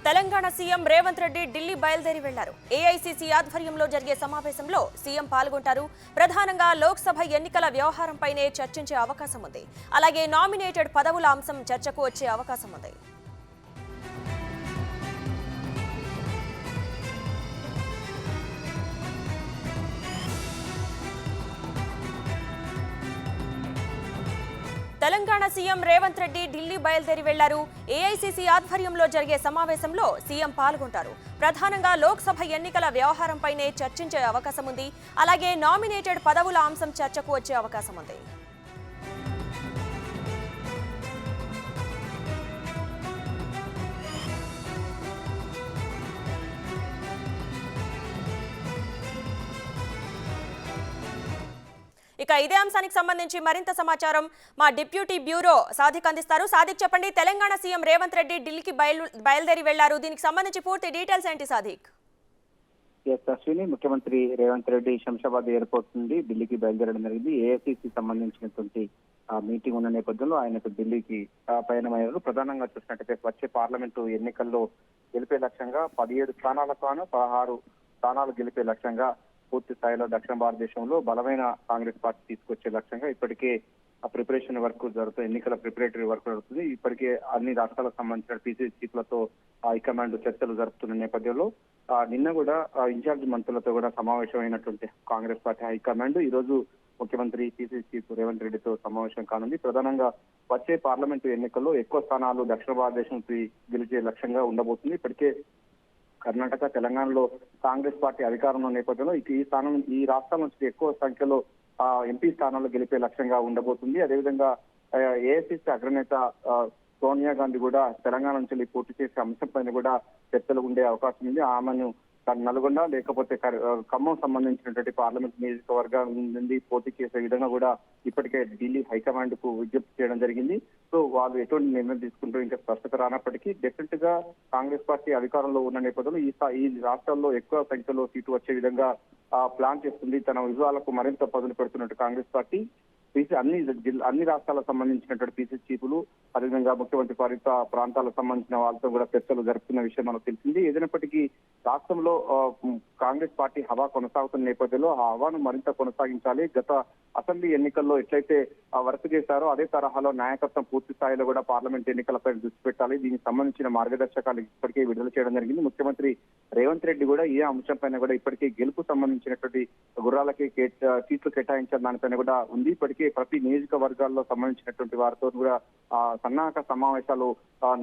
Telangana CM Revanth Reddy Delhi బయలుదేరి వెళ్లారు. AICC ఆధ్వర్యంలో జరిగే సమావేశంలో సీఎం పాల్గొంటారు. ప్రధానంగా లోక్సభ ఎన్నికల వ్యవహారంపైనే చర్చించే అవకాశం ఉంది. అలాగే నామినేటెడ్ పదవుల అంశం చర్చకు వచ్చే అవకాశం ఉంది. తెలంగాణ సీఎం రేవంత్ రెడ్డి ఢిల్లీ బయలుదేరి వెళ్లారు. ఏఐసీసీ ఆధ్వర్యంలో జరిగే సమావేశంలో సీఎం పాల్గొంటారు. ప్రధానంగా లోక్సభ ఎన్నికల వ్యవహారంపైనే చర్చించే అవకాశం ఉంది. అలాగే నామినేటెడ్ పదవుల అంశం చర్చకు వచ్చే అవకాశం ఉంది. ఇక ఇదే అంశానికి సంబంధించి మరింత సమాచారం మా డిప్యూటీ బ్యూరో సాదిక్ అందిస్తారు. సాదిక్, చెప్పండి, తెలంగాణ సీఎం రేవంత్ రెడ్డి ఢిల్లీకి బయలుదేరి వెళ్లారు. దీనికి సంబంధించి పూర్తి డీటెయిల్స్ ఏంటి సాదిక్? అశ్విని, ముఖ్యమంత్రి రేవంత్ రెడ్డి శంషాబాద్ ఎయిర్పోర్ట్ నుండి ఢిల్లీకి బయలుదేరడం జరిగింది. ఏఐసీసీ సంబంధించినటువంటి మీటింగ్ ఉన్న నేపథ్యంలో ఆయనకు ఢిల్లీకి పయనమయ్యారు. ప్రధానంగా చూసినట్టయితే వచ్చే పార్లమెంటు ఎన్నికల్లో గెలిపే లక్ష్యంగా 17 స్థానాలకు 16 స్థానాలు గెలిపే లక్ష్యంగా పూర్తి స్థాయిలో దక్షిణ భారతదేశంలో బలమైన కాంగ్రెస్ పార్టీ తీసుకొచ్చే లక్ష్యంగా ఇప్పటికే ప్రిపరేషన్ వర్క్ జరుగుతుంది. ఎన్నికల ప్రిపరేటరీ వర్క్ జరుగుతుంది. ఇప్పటికే అన్ని రాష్ట్రాలకు సంబంధించిన పీసీసీ చీఫ్లతో హైకమాండ్ చర్చలు జరుపుతున్న నేపథ్యంలో నిన్న కూడా ఇన్ఛార్జ్ మంత్రులతో కూడా సమావేశమైనటువంటి కాంగ్రెస్ పార్టీ హైకమాండ్ ఈ రోజు ముఖ్యమంత్రి పీసీసీ చీఫ్ రేవంత్ రెడ్డితో సమావేశం కానుంది. ప్రధానంగా వచ్చే పార్లమెంటు ఎన్నికల్లో ఎక్కువ స్థానాలు దక్షిణ భారతదేశం గెలిచే లక్ష్యంగా ఉండబోతుంది. ఇప్పటికే కర్ణాటక, తెలంగాణలో కాంగ్రెస్ పార్టీ అధికారంలో నేపథ్యంలో ఈ రాష్ట్రాల నుంచి ఎక్కువ సంఖ్యలో ఎంపీ స్థానాల్లో గెలిపే లక్ష్యంగా ఉండబోతుంది. అదేవిధంగా ఏఐసీసీ అగ్రనేత సోనియా గాంధీ కూడా తెలంగాణ నుంచి పోటీ చేసే అంశం పైన కూడా చర్చలు ఉండే అవకాశం ఉంది. ఆమెను నల్గొండ లేకపోతే ఖమ్మం సంబంధించినటువంటి పార్లమెంట్ నియోజకవర్గం నుండి పోటీ చేసే విధంగా కూడా ఇప్పటికే ఢిల్లీ హైకమాండ్ కు విజ్ఞప్తి చేయడం జరిగింది. సో వాళ్ళు ఎటువంటి నిర్ణయం తీసుకుంటూ ఇంకా స్పష్టత రానప్పటికీ డెఫినెట్ గా కాంగ్రెస్ పార్టీ అధికారంలో ఉన్న నేపథ్యంలో ఈ రాష్ట్రాల్లో ఎక్కువ సంఖ్యలో సీటు వచ్చే విధంగా ప్లాన్ చేస్తుంది. తన వ్యూహాలకు మరింత పదులు పెడుతున్నట్టు కాంగ్రెస్ పార్టీ అన్ని రాష్ట్రాలకు సంబంధించినటువంటి పీసీసీ చీఫ్లు అదేవిధంగా ముఖ్యమంత్రి పాలిత ప్రాంతాలకు సంబంధించిన వాళ్ళతో కూడా చర్చలు జరుపుతున్న విషయం మనకు తెలిసింది. ఏదైనప్పటికీ రాష్ట్రంలో కాంగ్రెస్ పార్టీ హవా కొనసాగుతున్న నేపథ్యంలో ఆ హవాను మరింత కొనసాగించాలి. గత అసెంబ్లీ ఎన్నికల్లో ఎట్లయితే వర్క్ చేశారో అదే తరహాలో నాయకత్వం పూర్తి స్థాయిలో కూడా పార్లమెంట్ ఎన్నికలపై దృష్టి పెట్టాలి. దీనికి సంబంధించిన మార్గదర్శకాలు ఇప్పటికే విడుదల చేయడం జరిగింది. ముఖ్యమంత్రి రేవంత్ రెడ్డి కూడా ఈ అంశం పైన కూడా ఇప్పటికే గెలుపు సంబంధించినటువంటి గుర్రాలకి సీట్లు కేటాయించిన దానిపైన కూడా ఉంది. ఇప్పటికే ప్రతి నియోజకవర్గాల్లో సంబంధించినటువంటి వారితో కూడా సన్నాహక సమావేశాలు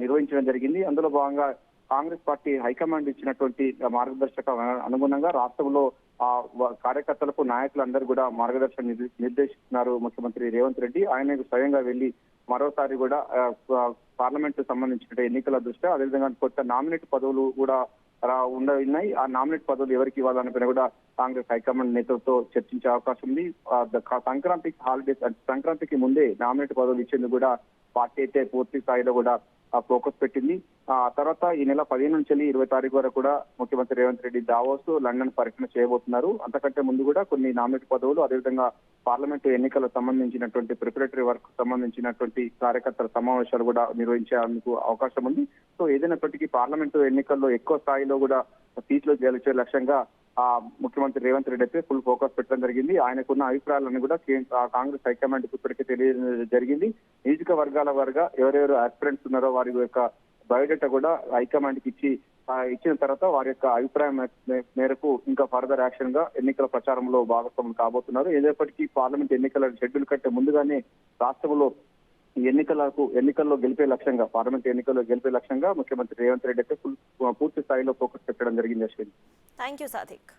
నిర్వహించడం జరిగింది. అందులో భాగంగా కాంగ్రెస్ పార్టీ హైకమాండ్ ఇచ్చినటువంటి మార్గదర్శక అనుగుణంగా రాష్ట్రంలో కార్యకర్తలకు నాయకులందరూ కూడా మార్గదర్శనం నిర్దేశిస్తున్నారు ముఖ్యమంత్రి రేవంత్ రెడ్డి. ఆయన స్వయంగా వెళ్లి మరోసారి కూడా పార్లమెంట్ సంబంధించిన ఎన్నికల దృష్ట్యా అదేవిధంగా కొత్త నామినేట్ పదవులు కూడా ఉన్నాయి. ఆ నామినేట్ పదవులు ఎవరికి ఇవ్వాలనిపైన కూడా కాంగ్రెస్ హైకమాండ్ నేతలతో చర్చించే అవకాశం ఉంది. సంక్రాంతికి ముందే నామినేట్ పదవులు ఇచ్చేందుకు కూడా పార్టీ అయితే పూర్తి స్థాయిలో కూడా ఫోకస్ పెట్టింది. ఆ తర్వాత ఈ నెల 15 నుంచి 20 తారీఖు వరకు కూడా ముఖ్యమంత్రి రేవంత్ రెడ్డి దావోస్, లండన్ పర్యటన చేయబోతున్నారు. అంతకంటే ముందు కూడా కొన్ని నామినేట్ పదవులు అదేవిధంగా పార్లమెంటు ఎన్నికలకు సంబంధించినటువంటి ప్రిపరేటరీ వర్క్ సంబంధించినటువంటి కార్యకర్తల సమావేశాలు కూడా నిర్వహించేందుకు అవకాశం ఉంది. సో ఏదైనప్పటికీ పార్లమెంటు ఎన్నికల్లో ఎక్కువ స్థాయిలో కూడా సీట్లు గెలిచే లక్ష్యంగా ముఖ్యమంత్రి రేవంత్ రెడ్డి అయితే ఫుల్ ఫోకస్ పెట్టడం జరిగింది. ఆయనకున్న అభిప్రాయాలను కూడా కాంగ్రెస్ హైకమాండ్ ఇప్పటికే తెలియజేయడం జరిగింది. నియోజకవర్గాల వారుగా ఎవరెవరు ఆస్పిరెంట్స్ ఉన్నారో వారి యొక్క బయోడేటా కూడా హైకమాండ్ కి ఇచ్చిన తర్వాత వారి యొక్క అభిప్రాయం మేరకు ఇంకా ఫర్దర్ యాక్షన్ గా ఎన్నికల ప్రచారంలో భాగస్వాములు కాబోతున్నారు. ఏదైనప్పటికీ పార్లమెంట్ ఎన్నికల షెడ్యూల్ కంటే ముందుగానే రాష్ట్రంలో ఎన్నికల్లో గెలిపే లక్ష్యంగా పార్లమెంట్ ఎన్నికల్లో గెలిపే లక్ష్యంగా ముఖ్యమంత్రి రేవంత్ రెడ్డి అయితే పూర్తి స్థాయిలో ఫోకస్ పెట్టడం జరిగింది. Ashwin, thank you Sadiq.